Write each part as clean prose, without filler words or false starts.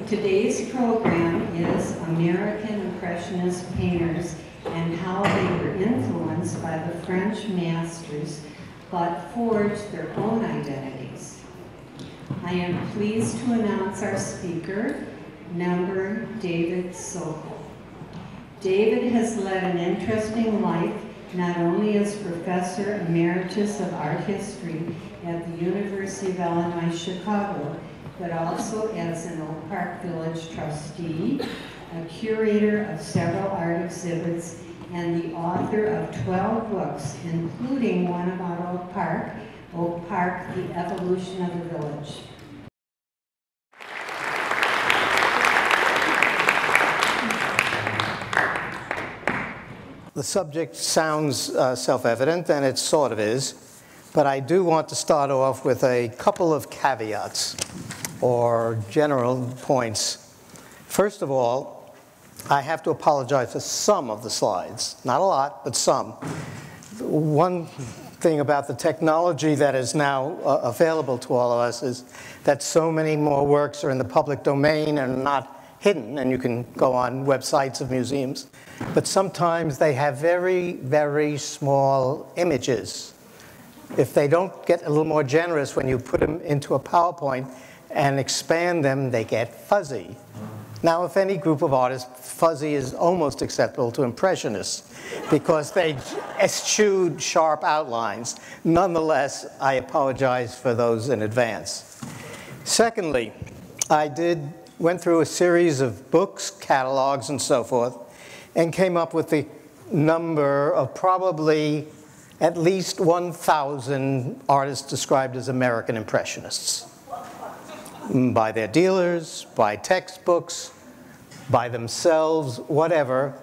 Today's program is American Impressionist painters and how they were influenced by the French masters but forged their own identities. I am pleased to announce our speaker, member David Sokol. David has led an interesting life, not only as Professor Emeritus of Art History at the University of Illinois, Chicago, but also as an Oak Park Village trustee, a curator of several art exhibits, and the author of 12 books, including one about Oak Park, The Evolution of the Village. The subject sounds self-evident, and it sort of is, but I do want to start off with a couple of caveats or general points. First of all, I have to apologize for some of the slides. Not a lot, but some. One thing about the technology that is now available to all of us is that so many more works are in the public domain and not hidden, and you can go on websites of museums. But sometimes they have very, very small images. If they don't get a little more generous when you put them into a PowerPoint and expand them, they get fuzzy. Now, if any group of artists, fuzzy is almost acceptable to Impressionists because they eschewed sharp outlines. Nonetheless, I apologize for those in advance. Secondly, I went through a series of books, catalogs, and so forth, and came up with the number of probably at least 1,000 artists described as American Impressionists. By their dealers, by textbooks, by themselves, whatever.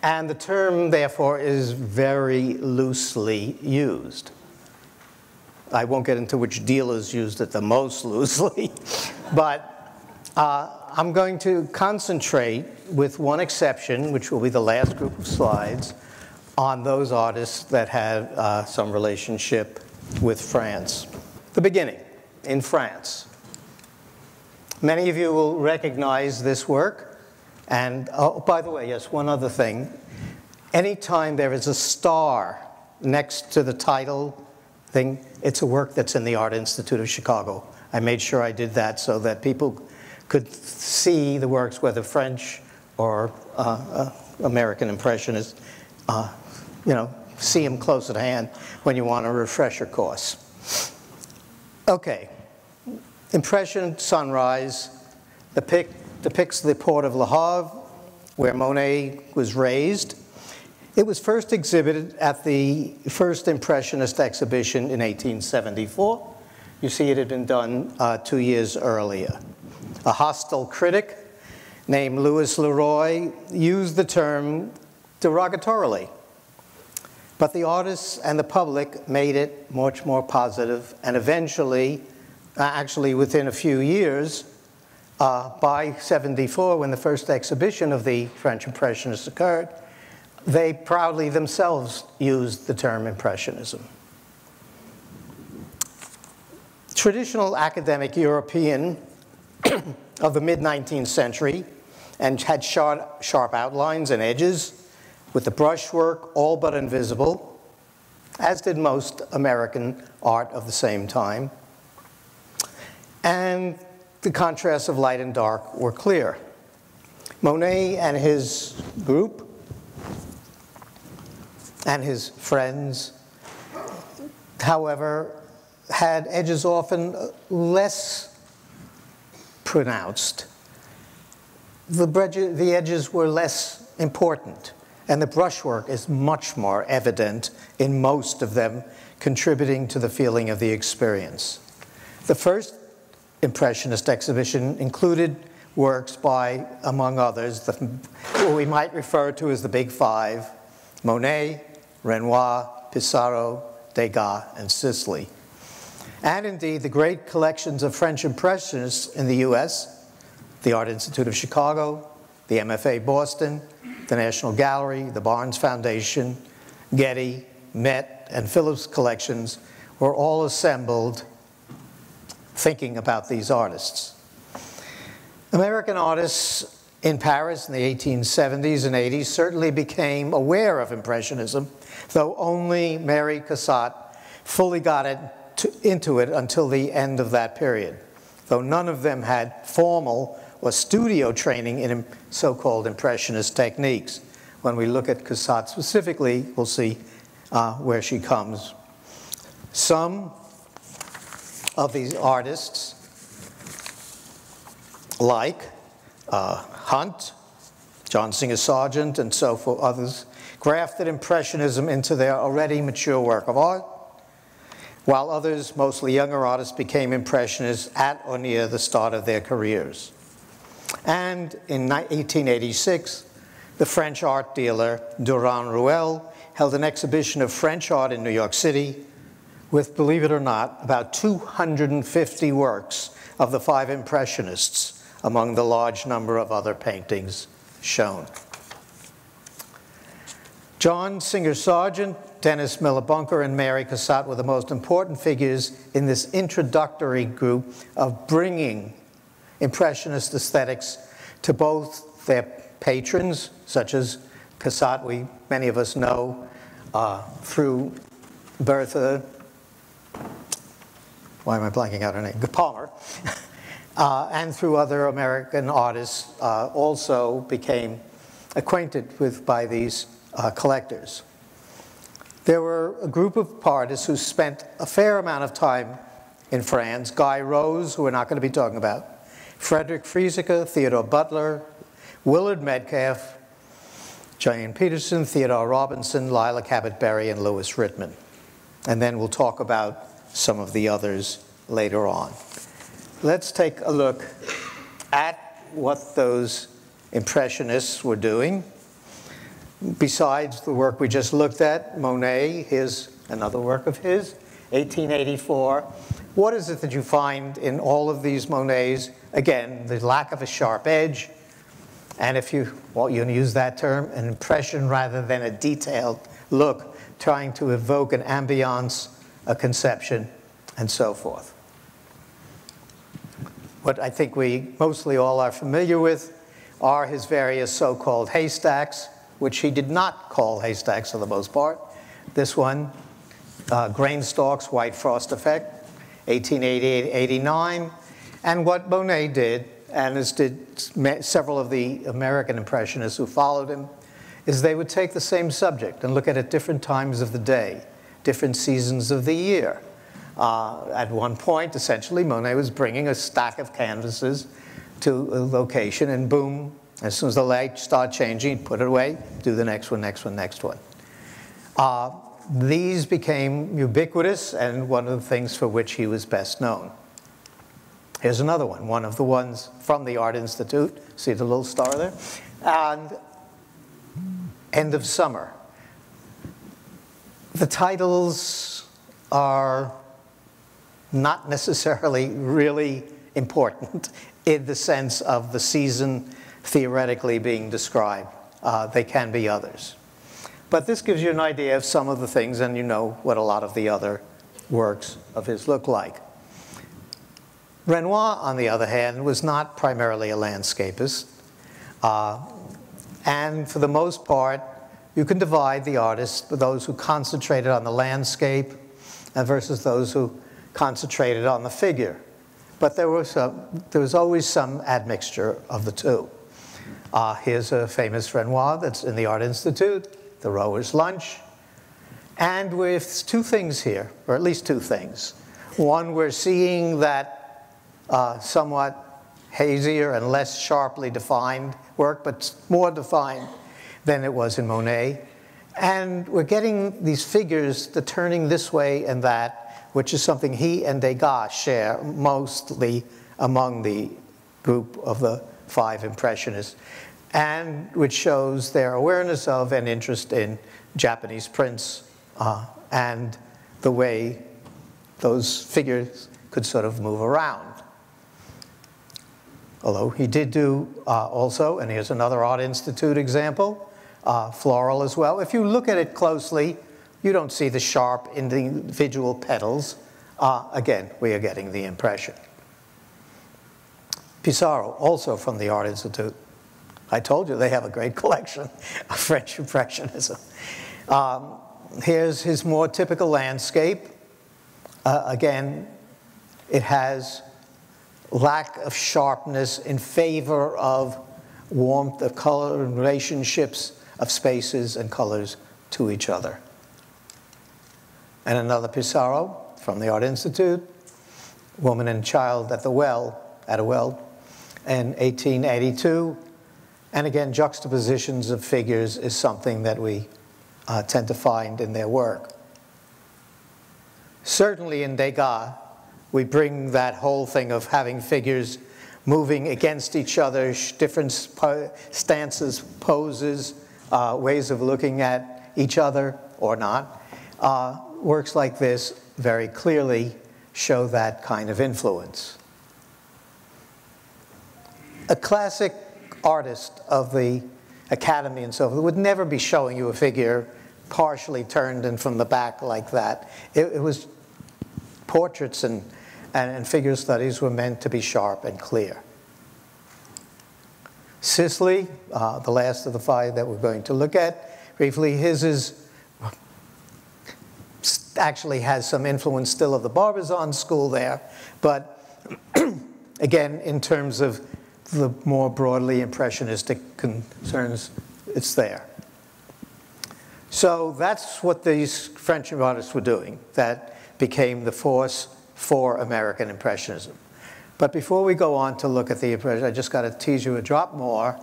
And the term, therefore, is very loosely used. I won't get into which dealers used it the most loosely, but I'm going to concentrate, with one exception, which will be the last group of slides, on those artists that had some relationship with France. The beginning, in France. Many of you will recognize this work. And, oh, by the way, yes, one other thing. Anytime there is a star next to the title thing, it's a work that's in the Art Institute of Chicago. I made sure I did that so that people could see the works, whether French or American Impressionists, see them close at hand when you want a refresher course. Okay. Impression Sunrise depicts the port of Le Havre, where Monet was raised. It was first exhibited at the first Impressionist exhibition in 1874. You see it had been done 2 years earlier. A hostile critic named Louis Leroy used the term derogatorily. But the artists and the public made it much more positive, and eventually, actually within a few years, by 74, when the first exhibition of the French Impressionists occurred, they proudly themselves used the term Impressionism. Traditional academic European of the mid-19th century and had sharp outlines and edges, with the brushwork all but invisible, as did most American art of the same time. And the contrasts of light and dark were clear. Monet and his group and his friends, however, had edges often less pronounced. The edges were less important, and the brushwork is much more evident in most of them, contributing to the feeling of the experience. The first Impressionist exhibition included works by, among others, what we might refer to as the Big Five: Monet, Renoir, Pissarro, Degas, and Sisley. And indeed, the great collections of French Impressionists in the US, the Art Institute of Chicago, the MFA Boston, the National Gallery, the Barnes Foundation, Getty, Met, and Phillips collections were all assembled thinking about these artists. American artists in Paris in the 1870s and 80s certainly became aware of Impressionism, though only Mary Cassatt fully got into it until the end of that period, though none of them had formal or studio training in so-called Impressionist techniques. When we look at Cassatt specifically, we'll see where she comes. Some of these artists, like Hunt, John Singer Sargent, and so forth, others, grafted Impressionism into their already mature work of art, while others, mostly younger artists, became Impressionists at or near the start of their careers. And in 1886, the French art dealer Durand Ruel held an exhibition of French art in New York City with, believe it or not, about 250 works of the 5 Impressionists among the large number of other paintings shown. John Singer Sargent, Dennis Miller Bunker, and Mary Cassatt were the most important figures in this introductory group of bringing Impressionist aesthetics to both their patrons, such as Cassatt, many of us know through Bertha, why am I blanking out her name? Palmer, and through other American artists also became acquainted with by these collectors. There were a group of artists who spent a fair amount of time in France. Guy Rose, who we're not going to be talking about, Frederick Frieseke, Theodore Butler, Willard Metcalf, Jane Peterson, Theodore Robinson, Lila Cabot-Berry, and Louis Rittman. And then we'll talk about some of the others later on. Let's take a look at what those Impressionists were doing. Besides the work we just looked at, Monet, here's another work of his, 1884. What is it that you find in all of these Monets? Again, the lack of a sharp edge, and if you use that term, an impression rather than a detailed look, trying to evoke an ambiance, a conception, and so forth. What I think we mostly all are familiar with are his various so-called haystacks, which he did not call haystacks for the most part. This one, Grain Stalks, White Frost Effect, 1888-89. And what Monet did, and as did several of the American Impressionists who followed him, is they would take the same subject and look at it at different times of the day, different seasons of the year. At one point, essentially, Monet was bringing a stack of canvases to a location, and boom, as soon as the light started changing, he'd put it away, do the next one, next one, next one. These became ubiquitous and one of the things for which he was best known. Here's another one of the ones from the Art Institute. See the little star there? And End of Summer. The titles are not necessarily really important in the sense of the season theoretically being described. They can be others. But this gives you an idea of some of the things, and you know what a lot of the other works of his look like. Renoir, on the other hand, was not primarily a landscapist. And for the most part, you can divide the artists for those who concentrated on the landscape versus those who concentrated on the figure. But there was always some admixture of the two. Here's a famous Renoir that's in the Art Institute, The Rower's Lunch. And with two things here, or at least two things. One, we're seeing that somewhat hazier and less sharply defined work, but more defined than it was in Monet. And we're getting these figures, the turning this way and that, which is something he and Degas share mostly among the group of the 5 Impressionists, and which shows their awareness of and interest in Japanese prints and the way those figures could sort of move around. Although he did do also, and here's another Art Institute example, floral as well. If you look at it closely, you don't see the sharp individual petals. Again, we are getting the impression. Pissarro, also from the Art Institute. I told you they have a great collection of French Impressionism. Here's his more typical landscape. Again, it has lack of sharpness in favor of warmth of color and relationships of spaces and colors to each other. And another Pissarro from the Art Institute, Woman and Child at a Well, in 1882. And again, juxtapositions of figures is something that we tend to find in their work. Certainly in Degas, we bring that whole thing of having figures moving against each other, different stances, poses, ways of looking at each other or not. Works like this very clearly show that kind of influence. A classic artist of the Academy and so forth would never be showing you a figure partially turned in from the back like that. It was portraits and figure studies were meant to be sharp and clear. Sisley, the last of the 5 that we're going to look at briefly, his actually has some influence still of the Barbizon school there, but again, in terms of the more broadly impressionistic concerns, it's there. So that's what these French artists were doing. That became the force for American Impressionism. But before we go on to look at the Impression, I just got to tease you a drop more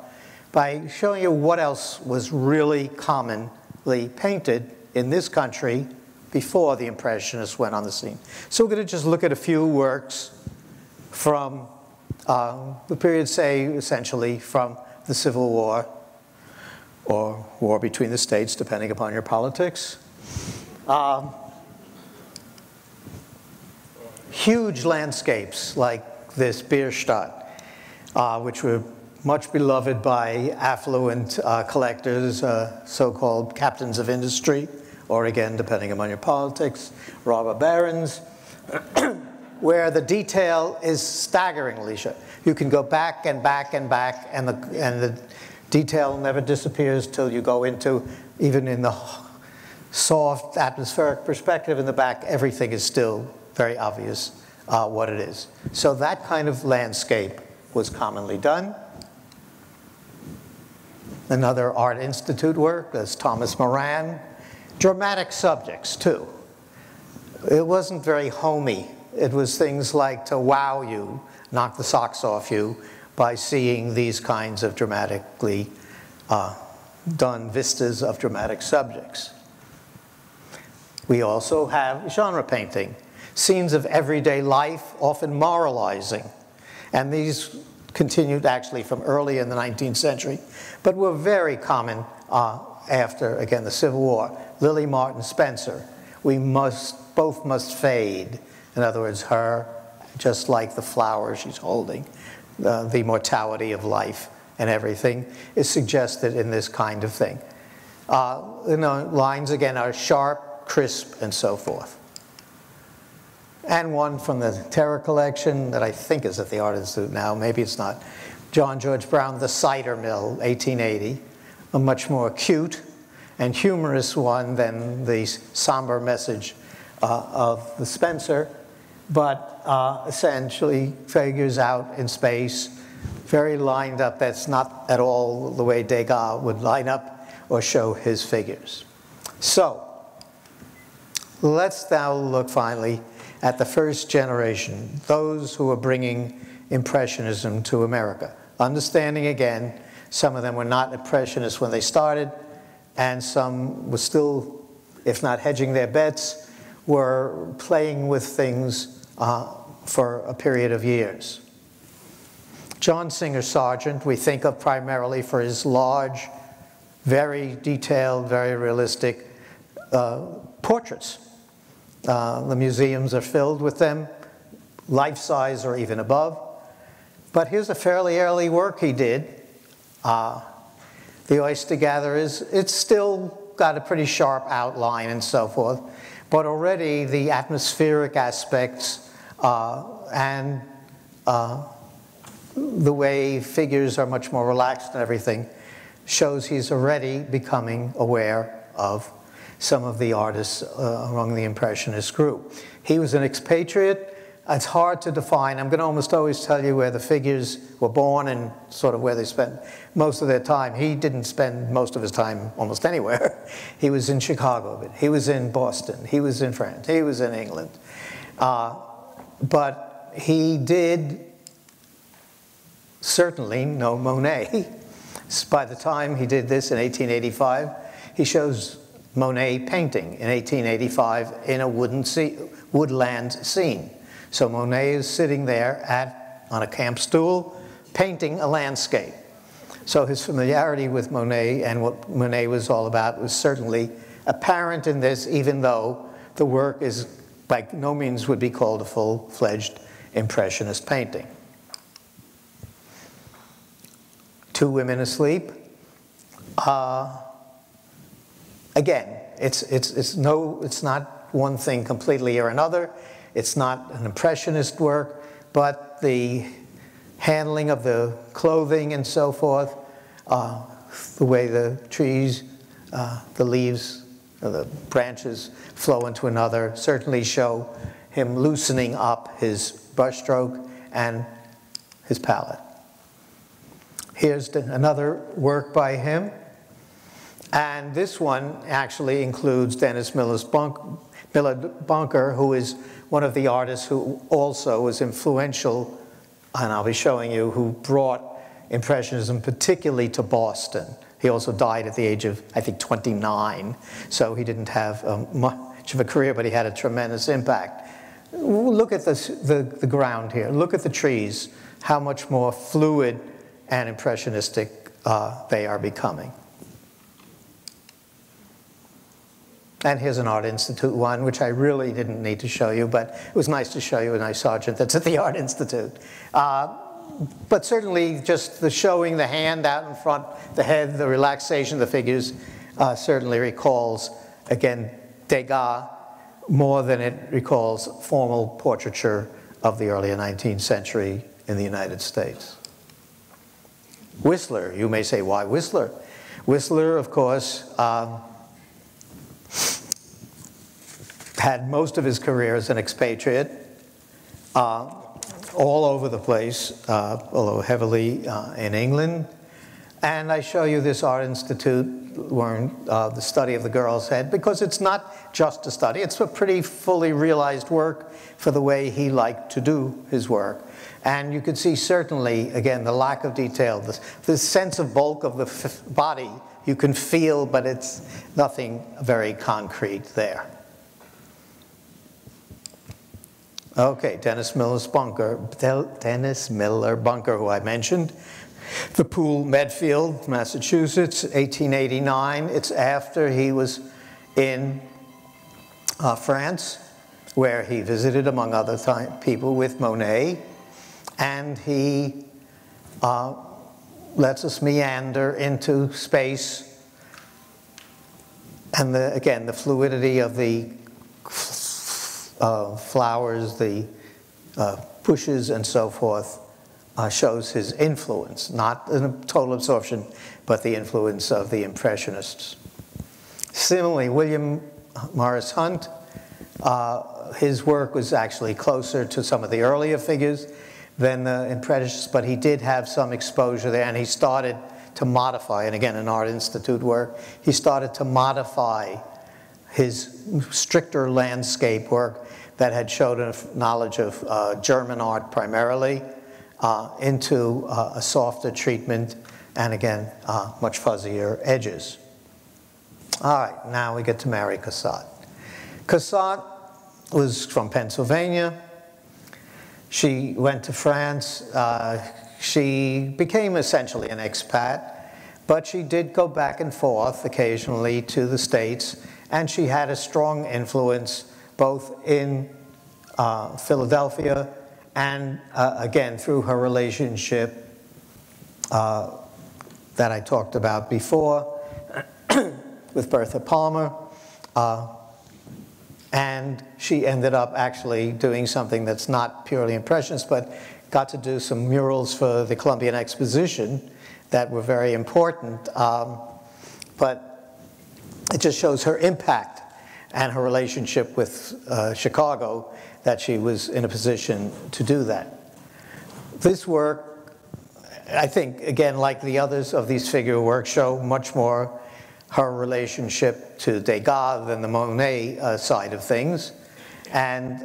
by showing you what else was really commonly painted in this country before the Impressionists went on the scene. So we're going to just look at a few works from the period, say, essentially from the Civil War or war between the states, depending upon your politics. Huge landscapes like this Bierstadt, which were much beloved by affluent collectors, so-called captains of industry, or again, depending upon your politics, robber barons, where the detail is staggeringly short. You can go back and back and back, and the detail never disappears till you go into, even in the soft atmospheric perspective in the back, everything is still very obvious what it is. So that kind of landscape was commonly done. Another Art Institute work is Thomas Moran. Dramatic subjects, too. It wasn't very homey. It was things like to wow you, knock the socks off you, by seeing these kinds of dramatically done vistas of dramatic subjects. We also have genre painting, scenes of everyday life, often moralizing. And these continued actually from early in the 19th century, but were very common after, again, the Civil War. Lily Martin Spencer, both must fade. In other words, her, just like the flower she's holding, the mortality of life and everything is suggested in this kind of thing. Lines, again, are sharp, crisp, and so forth. And one from the Terror collection that I think is at the Art Institute now, maybe it's not, John George Brown, The Cider Mill, 1880, a much more acute and humorous one than the somber message of the Spencer, but essentially figures out in space, very lined up. That's not at all the way Degas would line up or show his figures. So let's now look finally at the first generation, those who are bringing Impressionism to America. Understanding, again, some of them were not Impressionists when they started, and some were still, if not hedging their bets, were playing with things for a period of years. John Singer Sargent, we think of primarily for his large, very detailed, very realistic portraits. The museums are filled with them, life-size or even above. But here's a fairly early work he did. The Oyster Gatherers, it's still got a pretty sharp outline and so forth, but already the atmospheric aspects and the way figures are much more relaxed and everything shows he's already becoming aware of some of the artists among the Impressionist group. He was an expatriate. It's hard to define. I'm going to almost always tell you where the figures were born and sort of where they spent most of their time. He didn't spend most of his time almost anywhere. He was in Chicago, he was in Boston, he was in France, he was in England. But he did certainly know Monet. By the time he did this in 1885, he shows Monet painting in 1885 in a woodland scene. So Monet is sitting there on a camp stool painting a landscape. So his familiarity with Monet and what Monet was all about was certainly apparent in this, even though the work is by no means would be called a full-fledged Impressionist painting. Two Women Asleep. Again, it's not one thing completely or another. It's not an Impressionist work, but the handling of the clothing and so forth, the way the trees, the leaves, the branches flow into another, certainly show him loosening up his brushstroke and his palette. Here's another work by him. And this one actually includes Dennis Miller Bunker, who is one of the artists who also was influential, and I'll be showing you, who brought Impressionism particularly to Boston. He also died at the age of, I think, 29, so he didn't have much of a career, but he had a tremendous impact. Look at the ground here. Look at the trees, how much more fluid and impressionistic they are becoming. And here's an Art Institute one, which I really didn't need to show you, but it was nice to show you a nice sergeant that's at the Art Institute. But certainly just the showing the hand out in front, the head, the relaxation of the figures certainly recalls, again, Degas more than it recalls formal portraiture of the early 19th century in the United States. Whistler, you may say, why Whistler? Whistler, of course, had most of his career as an expatriate, all over the place, although heavily in England. And I show you this Art Institute, where the study of the girl's head, because it's not just a study, it's a pretty fully realized work for the way he liked to do his work. And you could see certainly, again, the lack of detail, the sense of bulk of the body you can feel, but it's nothing very concrete there. Okay, Dennis Miller Bunker, who I mentioned. The Pool, Medfield, Massachusetts, 1889. It's after he was in France, where he visited, among other people, with Monet. And he lets us meander into space. And again, the fluidity of the flowers, the bushes, and so forth, shows his influence, not a total absorption, but the influence of the Impressionists. Similarly, William Morris Hunt, his work was actually closer to some of the earlier figures than the Impressionists, but he did have some exposure there, and he started to modify, and again, an Art Institute work, he started to modify his stricter landscape work that had showed a knowledge of German art primarily into a softer treatment, and again, much fuzzier edges. All right, now we get to Mary Cassatt. Cassatt was from Pennsylvania. She went to France. She became essentially an expat, but she did go back and forth occasionally to the States, and she had a strong influence both in Philadelphia and, again, through her relationship that I talked about before with Bertha Palmer. And she ended up actually doing something that's not purely Impressionist, but got to do some murals for the Columbian Exposition that were very important, but it just shows her impact and her relationship with Chicago, that she was in a position to do that. This work, I think, again, like the others of these figure works, show much more her relationship to Degas than the Monet side of things. And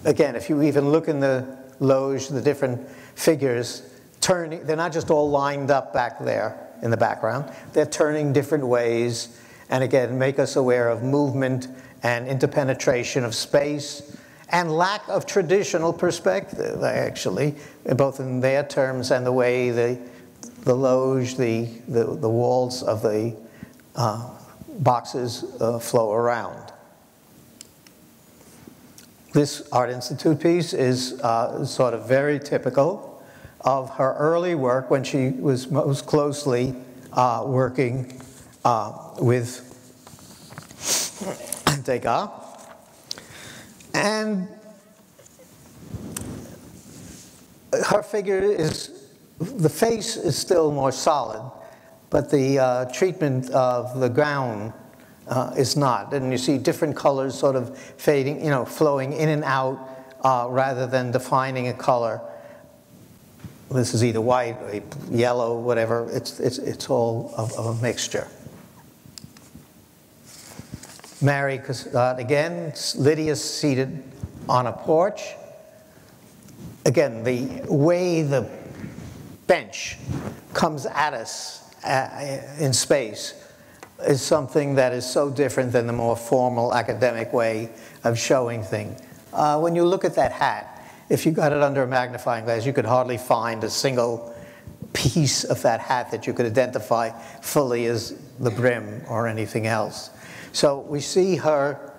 again, if you even look in the loge, the different figures turning, they're not just all lined up back there in the background, they're turning different ways, and again, make us aware of movement and interpenetration of space, and lack of traditional perspective, actually, both in their terms and the way the loge, the walls of the boxes flow around. This Art Institute piece is sort of very typical of her early work when she was most closely working with Degas. And her figure is, the face is still more solid, but the treatment of the gown is not. And you see different colors sort of fading, flowing in and out rather than defining a color. This is either white, or yellow, whatever. It's all of a mixture. Mary Cassatt again, Lydia's seated on a porch. Again, the way the bench comes at us in space is something that is so different than the more formal academic way of showing things. When you look at that hat, if you got it under a magnifying glass, you could hardly find a single piece of that hat that you could identify fully as the brim or anything else. So we see her,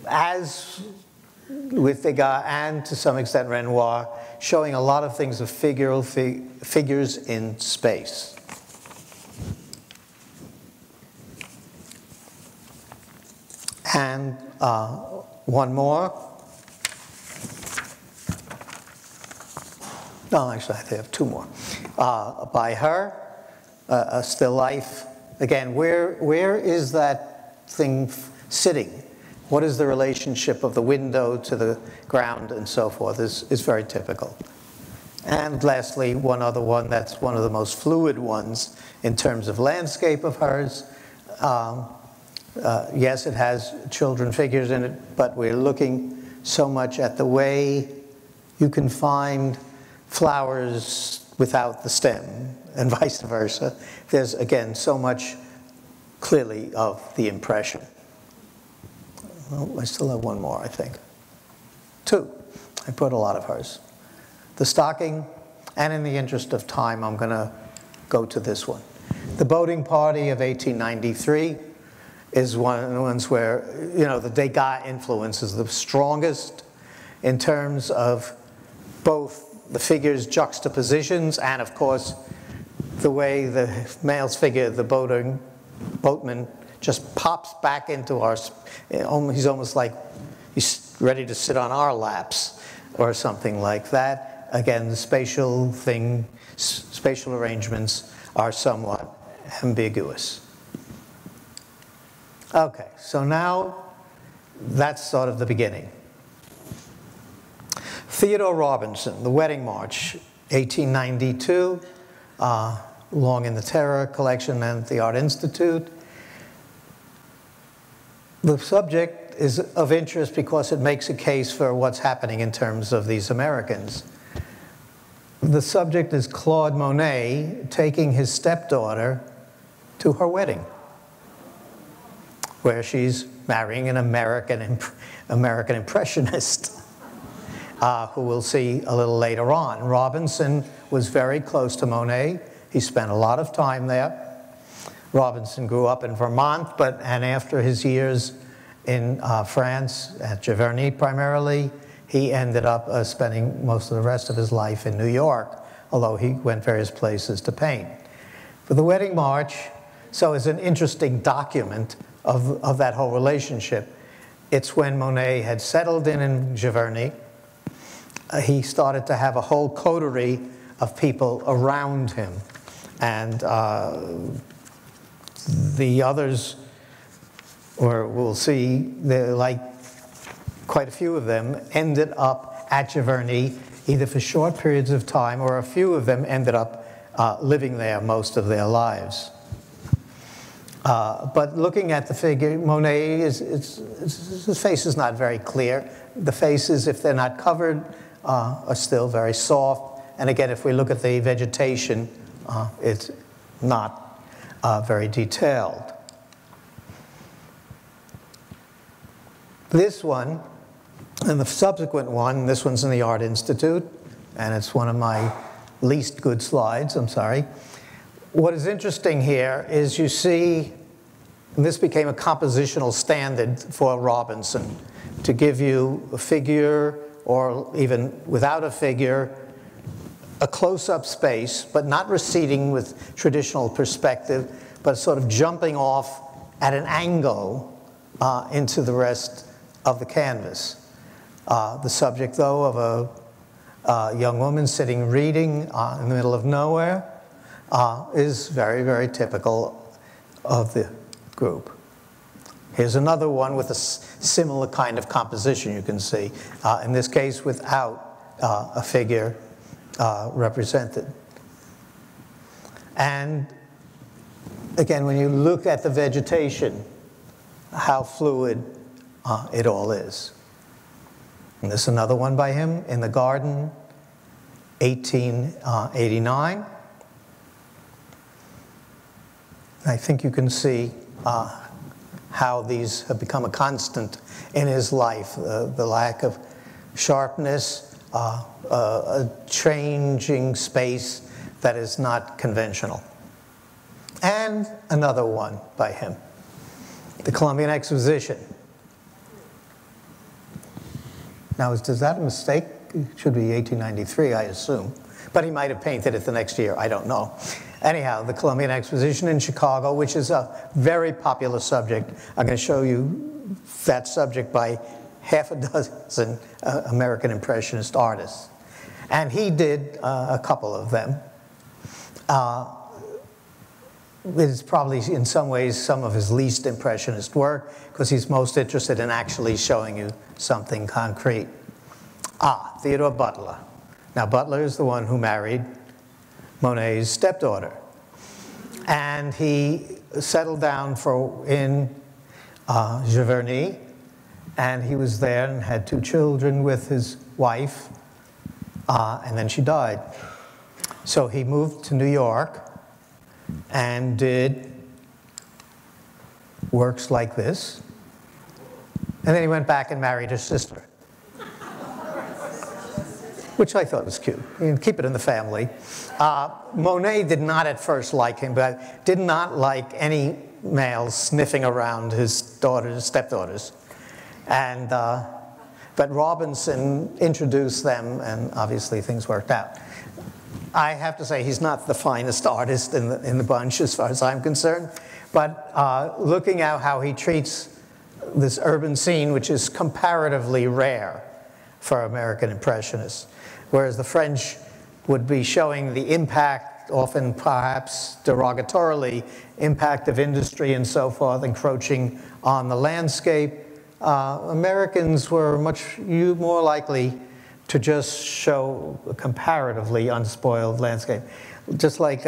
as with Degas and to some extent Renoir, showing a lot of things of figures in space. And one more. No, actually, I have two more. By her, a still life. Again, where is that thing sitting? What is the relationship of the window to the ground and so forth is very typical. And lastly, one other one that's one of the most fluid ones in terms of landscape of hers. Yes, it has children figures in it, but we're looking so much at the way you can find flowers without the stem, and vice versa. There's, again, so much clearly of the impression. Well, I still have one more, I think. Two. I put a lot of hers. The stocking, and in the interest of time, I'm going to go to this one. The boating party of 1893 is one of the ones where, the Degas influence is the strongest in terms of both the figures' juxtapositions and, of course, the way the male's figure, the boatman, just pops back into our, he's almost like he's ready to sit on our laps or something like that. Again, the spatial arrangements are somewhat ambiguous. Okay, so now that's sort of the beginning. Theodore Robinson, The Wedding March, 1892, Long in the Terror collection and the Art Institute. The subject is of interest because it makes a case for what's happening in terms of these Americans. The subject is Claude Monet taking his stepdaughter to her wedding, where she's marrying an American Impressionist, who we'll see a little later on. Robinson was very close to Monet. He spent a lot of time there. Robinson grew up in Vermont, and after his years in France, at Giverny primarily, he ended up spending most of the rest of his life in New York, although he went various places to paint. But The Wedding March, so is an interesting document of that whole relationship. It's when Monet had settled in Giverny, he started to have a whole coterie of people around him. And the others, or we'll see, like quite a few of them, ended up at Giverny either for short periods of time, or a few of them ended up living there most of their lives. But looking at the figure, Monet, his face is not very clear. The faces, if they're not covered, are still very soft. And again, if we look at the vegetation, it's not very detailed. This one, and the subsequent one, this one's in the Art Institute, and it's one of my least good slides, I'm sorry. What is interesting here is you see, and this became a compositional standard for Robinson, to give you a figure, or even without a figure, a close-up space, but not receding with traditional perspective, but sort of jumping off at an angle into the rest of the canvas. The subject, though, of a young woman sitting reading in the middle of nowhere is very, very typical of the group. Here's another one with a similar kind of composition, you can see, in this case without a figure represented. And again, when you look at the vegetation, how fluid it all is. And this is another one by him in the garden, 1889. I think you can see how these have become a constant in his life, the lack of sharpness, a changing space that is not conventional. And another one by him, the Columbian Exposition. Now, is that a mistake? It should be 1893, I assume. But he might have painted it the next year, I don't know. Anyhow, the Columbian Exposition in Chicago, which is a very popular subject. I'm going to show you that subject by half a dozen American Impressionist artists. And he did a couple of them. It's probably, in some ways, some of his least Impressionist work, because he's most interested in actually showing you something concrete. Theodore Butler. Now, Butler is the one who married Monet's stepdaughter. And he settled down in Giverny, and he was there and had 2 children with his wife, and then she died. So he moved to New York and did works like this. And then he went back and married her sister, which I thought was cute. You can keep it in the family. Monet did not at first like him, but did not like any males sniffing around his stepdaughters. And, but Robinson introduced them, and obviously things worked out. I have to say he's not the finest artist in the bunch as far as I'm concerned, but looking at how he treats this urban scene, which is comparatively rare for American Impressionists, whereas the French would be showing the impact, often perhaps derogatorily, impact of industry and so forth encroaching on the landscape. Americans were much more likely to just show a comparatively unspoiled landscape. Just like,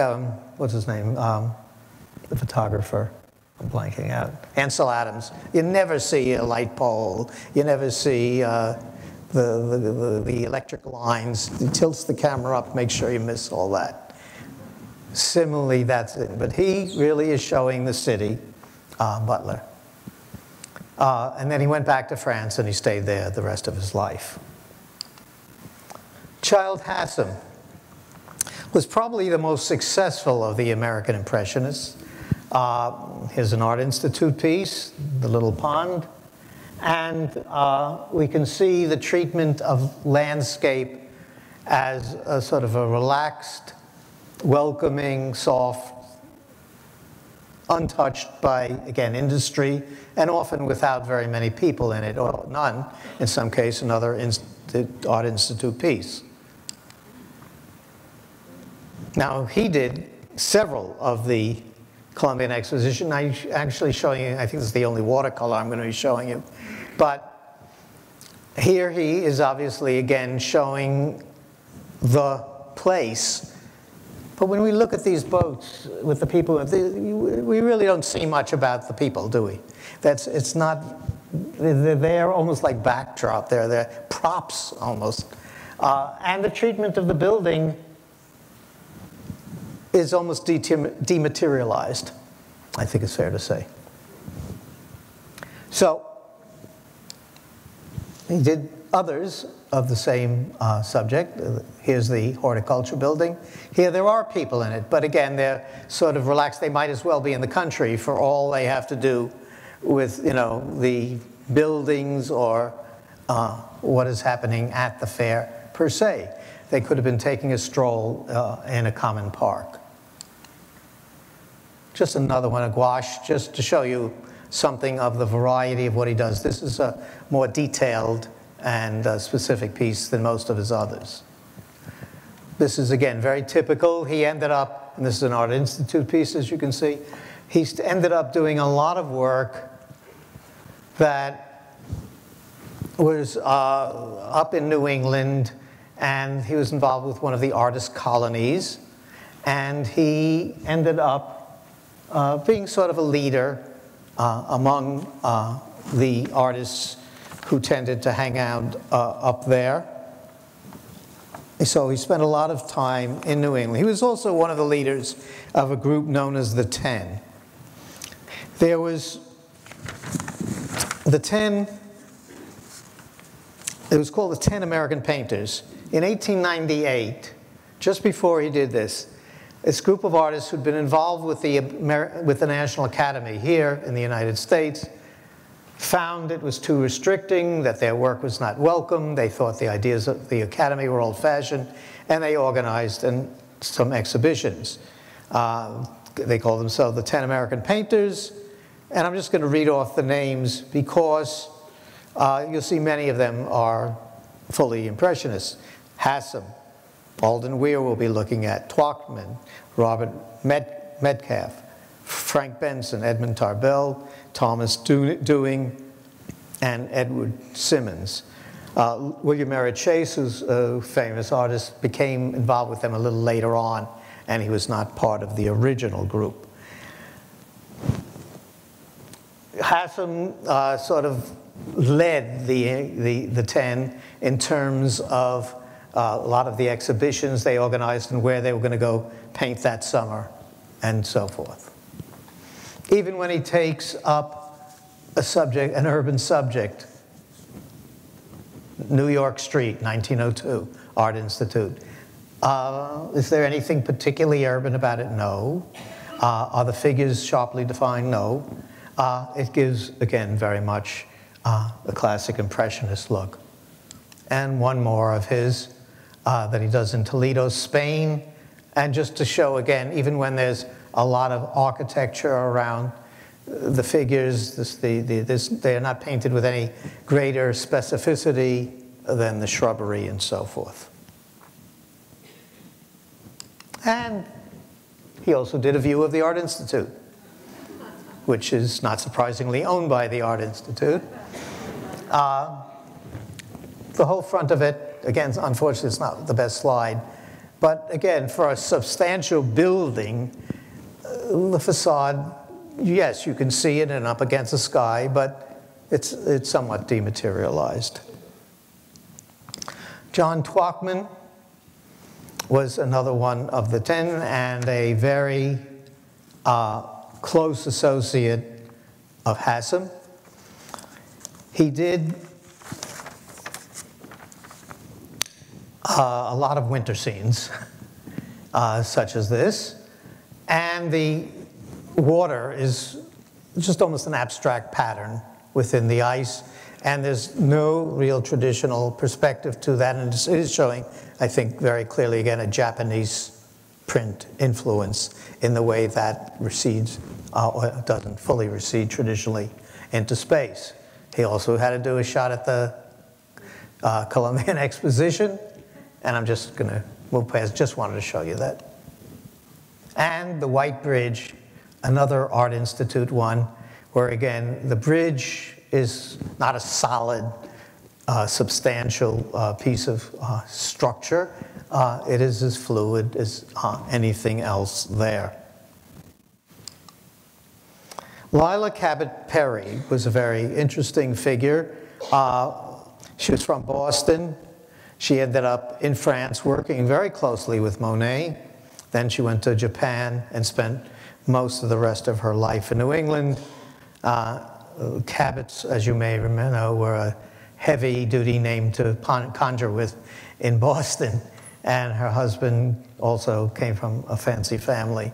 what's his name, the photographer, I'm blanking out, Ansel Adams. You never see a light pole, you never see the electric lines. He tilts the camera up, make sure you miss all that. Similarly, that's it. But he really is showing the city, Butler. And then he went back to France and he stayed there the rest of his life. Childe Hassam was probably the most successful of the American Impressionists. Here's an Art Institute piece, The Little Pond. And we can see the treatment of landscape as a sort of a relaxed, welcoming, soft, untouched by, again, industry, and often without very many people in it, or none, in some case, in other Art Institute piece. Now, he did several of the Columbian Exposition. I'm actually showing you, I think this is the only watercolor I'm going to be showing you. But here he is obviously, again, showing the place. But when we look at these boats with the people, we really don't see much about the people, do we? It's not, they're there almost like backdrop. They're props almost. And the treatment of the building is almost dematerialized, I think it's fair to say. So he did others of the same subject. Here's the horticulture building. Here there are people in it, but again, they're sort of relaxed. They might as well be in the country for all they have to do with, you know, the buildings or what is happening at the fair per se. They could have been taking a stroll in a common park. Just another one, a gouache, just to show you something of the variety of what he does. This is a more detailed and specific piece than most of his others. This is, again, very typical. He ended up, and this is an Art Institute piece, as you can see, he ended up doing a lot of work that was up in New England, and he was involved with one of the artist colonies, and he ended up being sort of a leader among the artists who tended to hang out up there. So he spent a lot of time in New England. He was also one of the leaders of a group known as the 10. There was the 10, it was called the 10 American Painters. In 1898, just before he did this group of artists who'd been involved with the National Academy here in the United States found it was too restricting, that their work was not welcome. They thought the ideas of the Academy were old-fashioned, and they organized some exhibitions. They call themselves the 10 American Painters, and I'm just going to read off the names because you'll see many of them are fully Impressionists. Hassam, Alden Weir will be looking at, Twachtman, Robert Metcalf, Frank Benson, Edmund Tarbell, Thomas Dewing, and Edward Simmons. William Merritt Chase, who's a famous artist, became involved with them a little later on, and he was not part of the original group. Hassam sort of led the 10 in terms of a lot of the exhibitions they organized and where they were going to go paint that summer and so forth. Even when he takes up a subject, an urban subject, New York Street, 1902, Art Institute. Is there anything particularly urban about it? No. Are the figures sharply defined? No. It gives, again, very much a classic Impressionist look. And one more of his that he does in Toledo, Spain. And just to show, again, even when there's a lot of architecture around the figures, they're not painted with any greater specificity than the shrubbery and so forth. And he also did a view of the Art Institute, which is not surprisingly owned by the Art Institute. The whole front of it, again, unfortunately, it's not the best slide. But again, for a substantial building, the facade, yes, you can see it and up against the sky, but it's somewhat dematerialized. John Twachtman was another one of the 10 and a very close associate of Hassam. He did a lot of winter scenes, such as this. And the water is just almost an abstract pattern within the ice. And there's no real traditional perspective to that. And it is showing, I think, very clearly, again, a Japanese print influence in the way that recedes, or doesn't fully recede traditionally into space. He also had to do a shot at the Columbian Exposition, and I'm just going to move past, just wanted to show you that. And the White Bridge, another Art Institute one, where again, the bridge is not a solid, substantial piece of structure. It is as fluid as anything else there. Lila Cabot Perry was a very interesting figure. She was from Boston. She ended up in France working very closely with Monet. Then she went to Japan and spent most of the rest of her life in New England. Cabots, as you may know, were a heavy-duty name to conjure with in Boston. And her husband also came from a fancy family.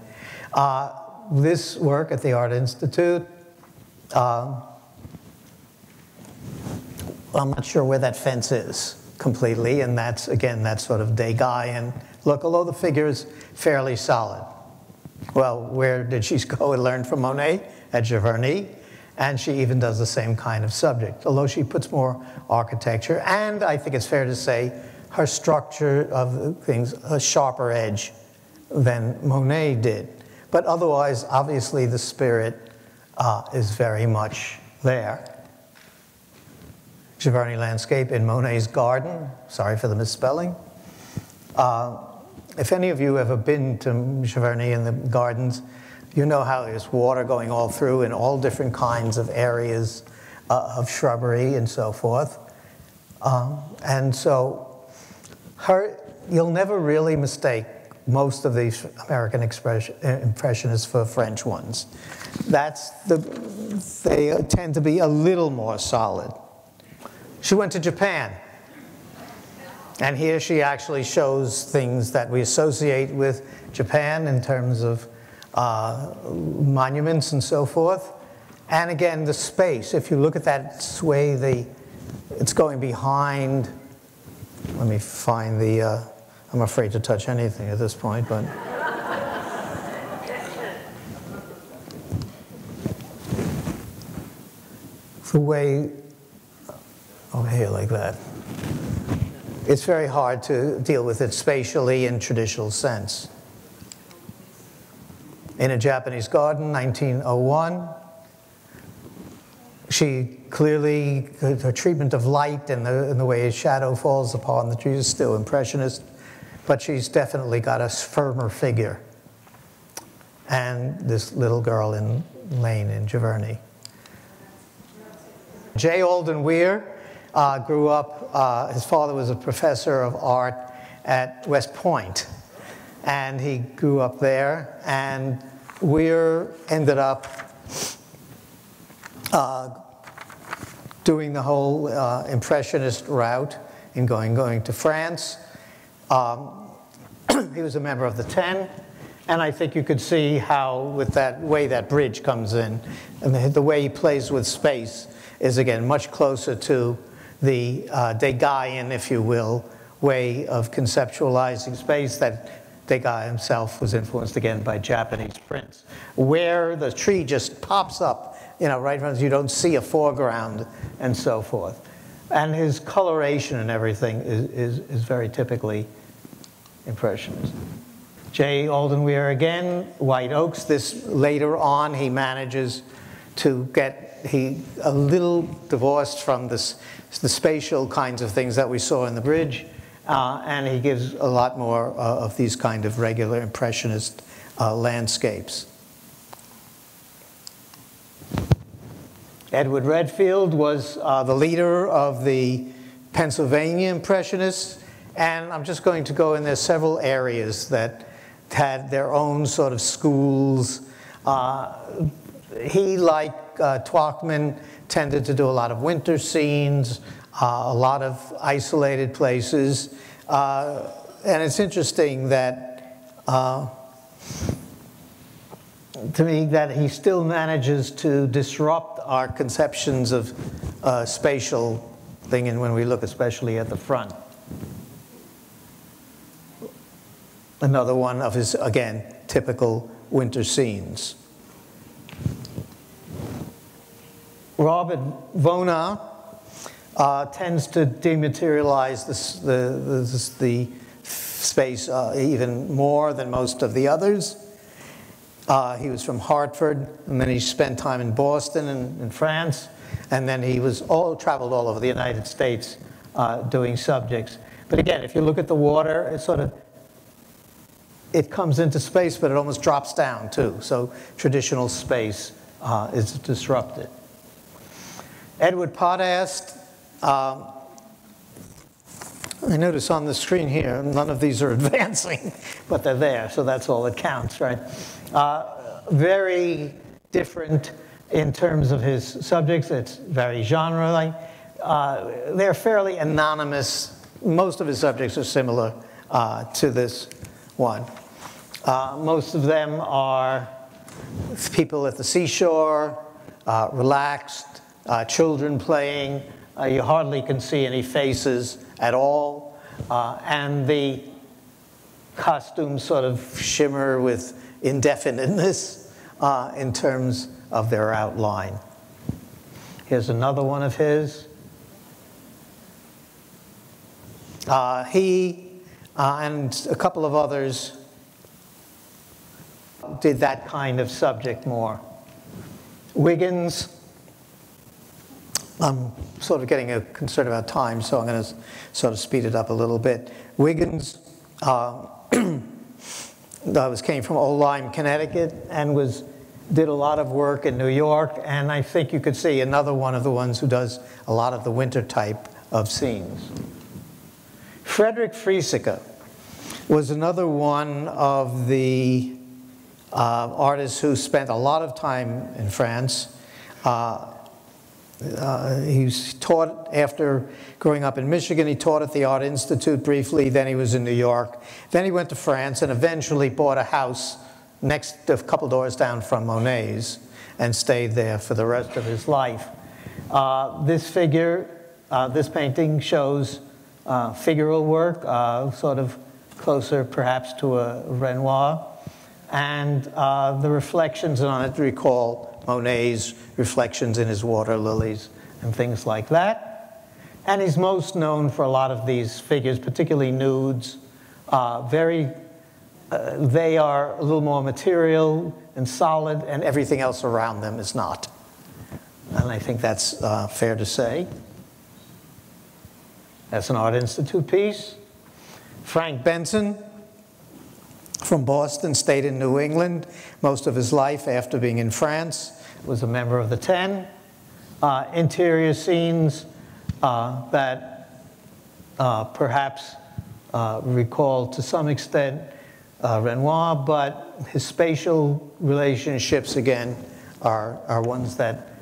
This work at the Art Institute, I'm not sure where that fence is completely, and that's, again, that sort of Degayan look, although the figure is fairly solid. Well, where did she go and learn from Monet? At Giverny, and she even does the same kind of subject, although she puts more architecture, and I think it's fair to say her structure of things, a sharper edge than Monet did. But otherwise, obviously, the spirit is very much there. Giverny landscape in Monet's garden. Sorry for the misspelling. If any of you ever been to Giverny in the gardens, you know how there's water going all through in all different kinds of areas of shrubbery and so forth. And so you'll never really mistake most of these American Impressionists for French ones. They tend to be a little more solid. She went to Japan. And here she actually shows things that we associate with Japan in terms of monuments and so forth. And again, the space, if you look at that sway, it's going behind. Let me find I'm afraid to touch anything at this point, but. The way, over here like that. It's very hard to deal with it spatially in traditional sense. In a Japanese garden, 1901, she clearly, her treatment of light and the way a shadow falls upon the trees is still Impressionist, but she's definitely got a firmer figure. And this little girl in Lane in Giverny. J. Alden Weir grew up, his father was a professor of art at West Point, and he grew up there, and Weir ended up doing the whole Impressionist route in going to France. He was a member of the Ten, and I think you could see how, with that way that bridge comes in, and the way he plays with space is, again, much closer to the Degayan, if you will, way of conceptualizing space that Degas himself was influenced, again, by Japanese prints, where the tree just pops up, right in front of you, don't see a foreground, and so forth. And his coloration and everything is very typically Impressionist. J. Alden Weir again, white oaks. This later on he manages to get a little divorced from the spatial kinds of things that we saw in the bridge, and he gives a lot more of these kind of regular Impressionist landscapes. Edward Redfield was the leader of the Pennsylvania Impressionists, and I'm just going to go in there several areas that had their own sort of schools. He, like Twachtman, tended to do a lot of winter scenes, a lot of isolated places. And it's interesting that, to me, that he still manages to disrupt our conceptions of spatial thing, and when we look especially at the front. Another one of his, again, typical winter scenes. Robert Vona tends to dematerialize the space even more than most of the others. He was from Hartford, and then he spent time in Boston and in France, and then he was traveled all over the United States doing subjects. But again, if you look at the water, it comes into space, but it almost drops down too. So traditional space is disrupted. Edward Pott asked, I notice on the screen here, none of these are advancing, but they're there, so that's all that counts, right? Very different in terms of his subjects. It's very genre-like. They're fairly anonymous. Most of his subjects are similar to this one. Most of them are people at the seashore, relaxed, children playing. You hardly can see any faces at all. And the costumes sort of shimmer with indefiniteness in terms of their outline. Here's another one of his. He and a couple of others did that kind of subject more. Wiggins, I'm sort of getting concerned about time, so I'm going to sort of speed it up a little bit. Wiggins came from Old Lyme, Connecticut, and did a lot of work in New York, and I think you could see another one of the ones who does a lot of the winter type of scenes. Frederick Friesike was another one of the artists who spent a lot of time in France. He taught, after growing up in Michigan, he taught at the Art Institute briefly, then he was in New York. Then he went to France and eventually bought a house a couple doors down from Monet's and stayed there for the rest of his life. This painting shows figural work, sort of closer perhaps to a Renoir. And the reflections on it recall Monet's reflections in his water lilies and things like that. And he's most known for a lot of these figures, particularly nudes. They are a little more material and solid, and everything else around them is not. And I think that's fair to say. That's an Art Institute piece. Frank Benson, from Boston, stayed in New England most of his life after being in France, was a member of the Ten. Interior scenes that perhaps recall to some extent Renoir, but his spatial relationships, again, are ones that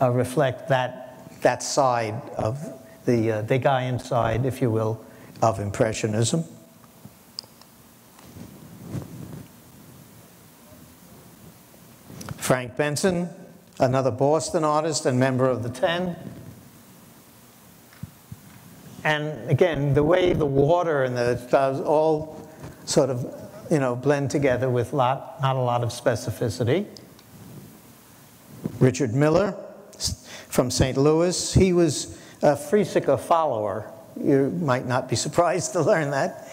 reflect that side of the Degayan side, if you will, of Impressionism. Frank Benson, another Boston artist and member of the Ten. And again, the way the water and the stars all sort of, blend together with not a lot of specificity. Richard Miller from St. Louis. He was a Friesike follower. You might not be surprised to learn that.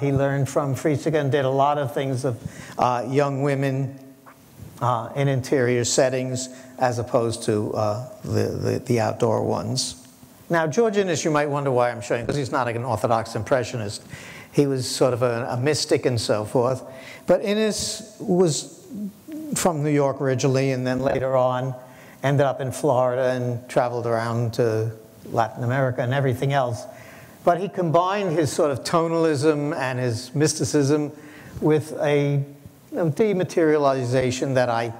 He learned from Friesike and did a lot of things of young women in interior settings as opposed to the outdoor ones. Now, George Inness, you might wonder why I'm showing, because he's not an orthodox Impressionist. He was sort of a mystic and so forth. But Inness was from New York originally, and then later on ended up in Florida and traveled around to Latin America and everything else. But he combined his sort of tonalism and his mysticism with a dematerialization that I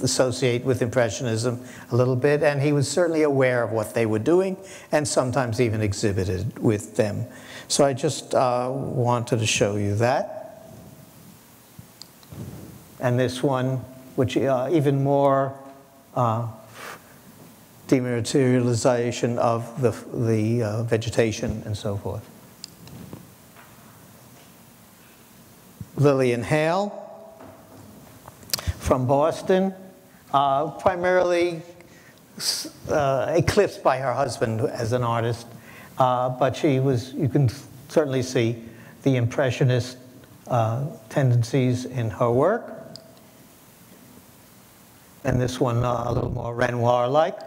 associate with Impressionism a little bit, and he was certainly aware of what they were doing and sometimes even exhibited with them. So I just wanted to show you that. And this one, which even more dematerialization of the vegetation and so forth. Lillian Hale from Boston, primarily eclipsed by her husband as an artist, but she was, you can certainly see the Impressionist tendencies in her work. And this one a little more Renoir-like.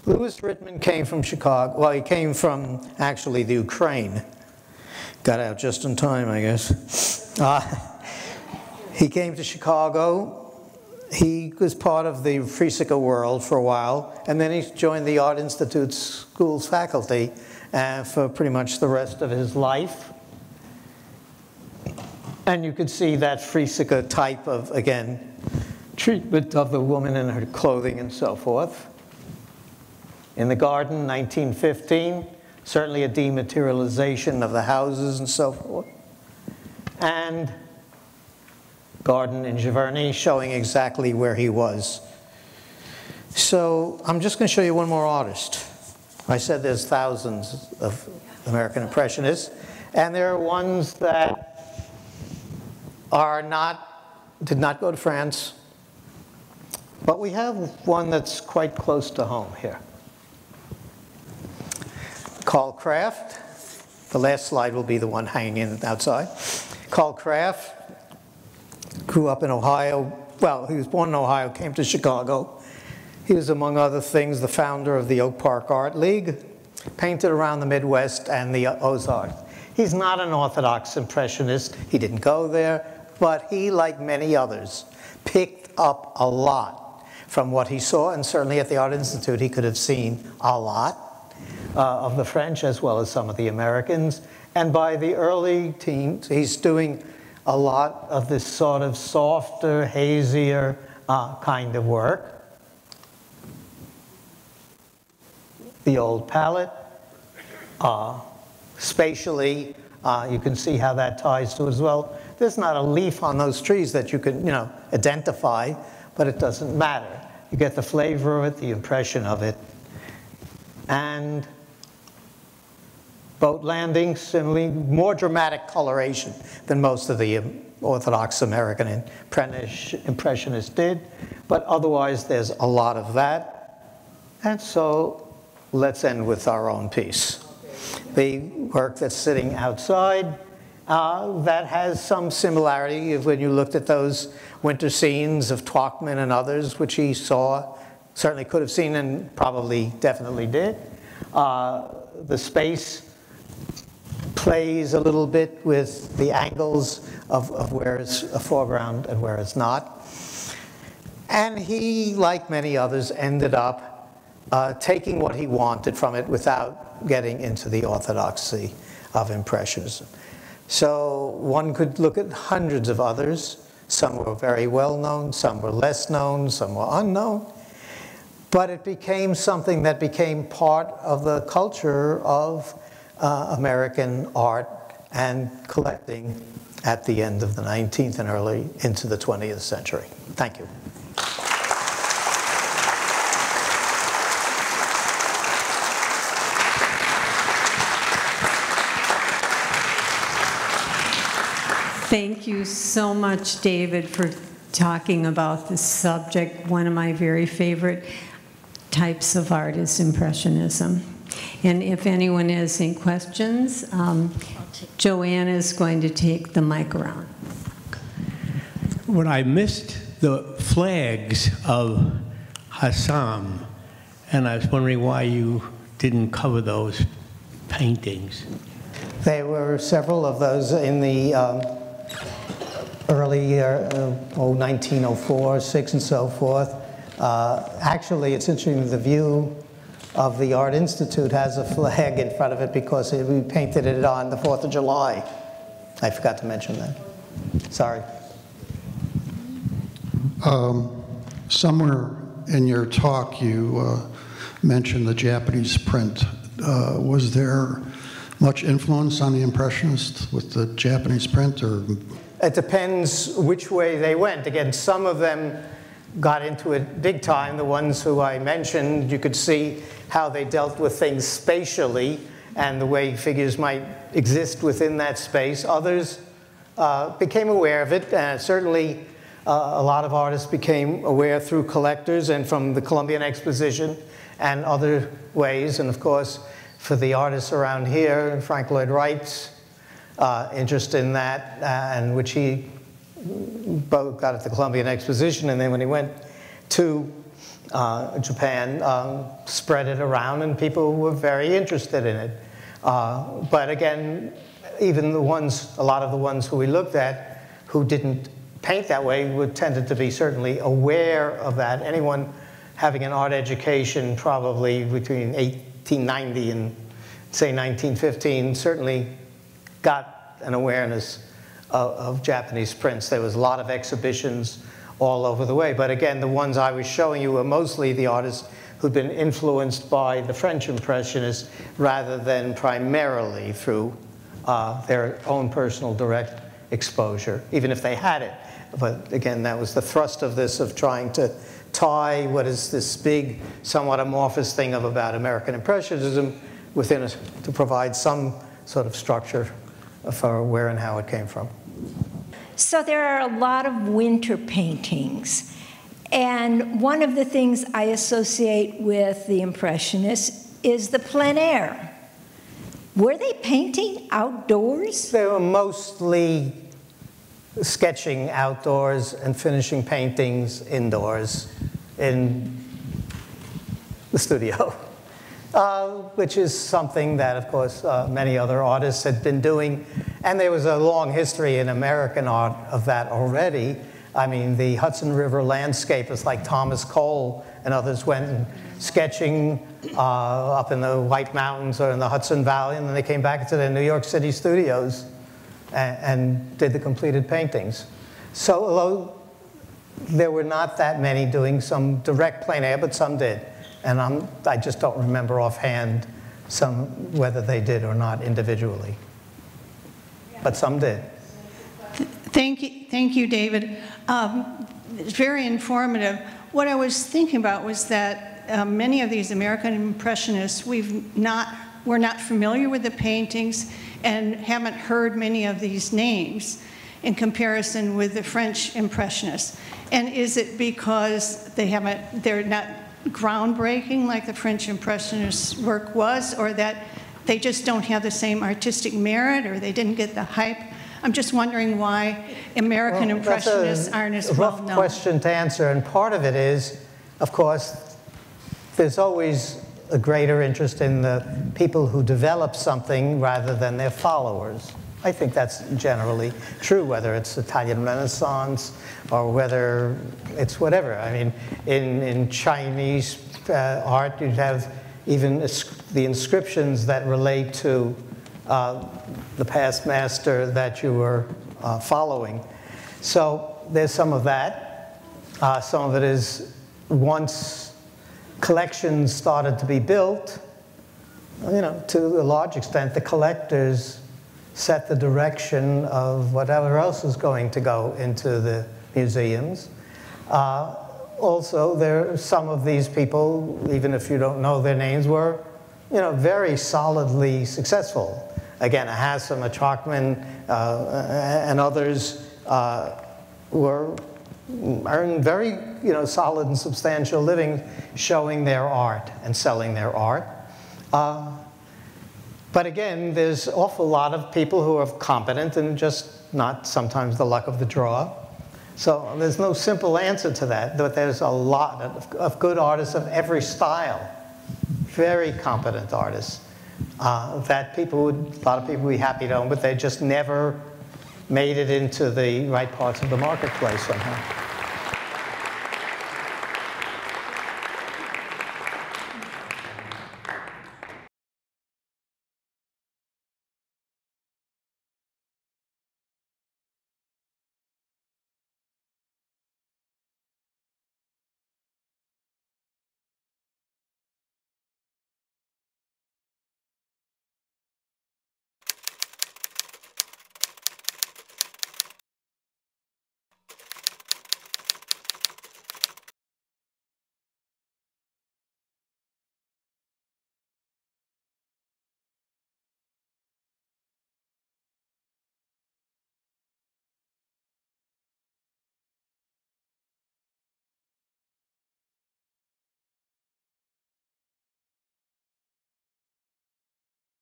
Louis Rittman came from Chicago. Well, he came from actually the Ukraine. Got out just in time, I guess. He came to Chicago. He was part of the Freesica world for a while, and then he joined the Art Institute School's faculty for pretty much the rest of his life. And you could see that Freesica type of, again, treatment of the woman in her clothing and so forth. In the Garden, 1915, certainly a dematerialization of the houses and so forth. And Garden in Giverny, showing exactly where he was. So I'm just going to show you one more artist. I said there's thousands of American Impressionists, and there are ones that did not go to France. But we have one that's quite close to home here. Carl Kraft. The last slide will be the one hanging in outside. Carl Kraft grew up in Ohio. Well, he was born in Ohio, came to Chicago. He was, among other things, the founder of the Oak Park Art League, painted around the Midwest and the Ozarks. He's not an orthodox Impressionist. He didn't go there, but he, like many others, picked up a lot from what he saw, and certainly at the Art Institute he could have seen a lot of the French as well as some of the Americans. And by the early teens, he's doing a lot of this sort of softer, hazier kind of work. The old palette, spatially, you can see how that ties to as well. There's not a leaf on those trees that you can, identify, but it doesn't matter. You get the flavor of it, the impression of it. And boat landing, similarly, more dramatic coloration than most of the Orthodox American Impressionists did, but otherwise there's a lot of that. And so let's end with our own piece. The work that's sitting outside, that has some similarity when you looked at those winter scenes of Twachtman and others, which he saw, certainly could have seen and probably definitely did. The space plays a little bit with the angles of where it's a foreground and where it's not. And he, like many others, ended up taking what he wanted from it without getting into the orthodoxy of Impressionism. So one could look at hundreds of others. Some were very well known, some were less known, some were unknown. But it became something that became part of the culture of American art and collecting at the end of the 19th and early into the 20th century. Thank you. Thank you so much, David, for talking about this subject. One of my very favorite types of art is Impressionism. And if anyone has any questions, Joanne is going to take the mic around. When I missed the flags of Assam, and I was wondering why you didn't cover those paintings. There were several of those in the early 1904, 6, and so forth. Actually, it's interesting, the view of the Art Institute has a flag in front of it because we painted it on the 4th of July. I forgot to mention that. Sorry. Somewhere in your talk you mentioned the Japanese print. Was there much influence on the Impressionists with the Japanese print, or? It depends which way they went. Again, some of them got into it big time. The ones who I mentioned, you could see how they dealt with things spatially and the way figures might exist within that space. Others became aware of it. Certainly, A lot of artists became aware through collectors and from the Columbian Exposition and other ways. And of course, for the artists around here, Frank Lloyd Wright's interest in that, and which he both got at the Columbian Exposition, and then when he went to Japan, spread it around, and people were very interested in it. But again, even the ones, a lot of the ones who we looked at who didn't paint that way tended to be certainly aware of that. Anyone having an art education probably between 1890 and say 1915 certainly got an awareness of Japanese prints. There was a lot of exhibitions all over the way. But again, the ones I was showing you were mostly the artists who'd been influenced by the French Impressionists rather than primarily through their own personal direct exposure, even if they had it. But again, that was the thrust of this, of trying to tie what is this big, somewhat amorphous thing of about American Impressionism within it to provide some sort of structure for where and how it came from. So there are a lot of winter paintings. And one of the things I associate with the Impressionists is the plein air. Were they painting outdoors? They were mostly sketching outdoors and finishing paintings indoors in the studio, which is something that, of course, many other artists had been doing. And there was a long history in American art of that already. I mean, the Hudson River landscapers like Thomas Cole and others went sketching up in the White Mountains or in the Hudson Valley, and then they came back to their New York City studios and did the completed paintings. So although there were not that many doing some direct plein air, but some did. And I just don't remember offhand whether they did or not individually. But some did. Thank you, David. It's very informative. What I was thinking about was that many of these American Impressionists, we're not familiar with the paintings and haven't heard many of these names in comparison with the French Impressionists. And is it because they're not groundbreaking like the French Impressionists' work was, or that they just don't have the same artistic merit, or they didn't get the hype? I'm just wondering why American Impressionists aren't as well known. That's a rough question to answer, and part of it is, of course, there's always a greater interest in the people who develop something rather than their followers. I think that's generally true, whether it's Italian Renaissance or whether it's whatever. I mean, in Chinese art, you'd have even the inscriptions that relate to the past master that you were following. So there's some of that. Some of it is once collections started to be built, you know, to a large extent, the collectors set the direction of whatever else was going to go into the museums. Also, some of these people, even if you don't know their names, were, you know, very solidly successful. Again, a Hassan, a Chalkman, and others earned very, you know, solid and substantial living showing their art and selling their art. But again, there's an awful lot of people who are competent and just not sometimes the luck of the draw. So there's no simple answer to that, but there's a lot of good artists of every style, very competent artists, that a lot of people would be happy to own, but they just never made it into the right parts of the marketplace somehow.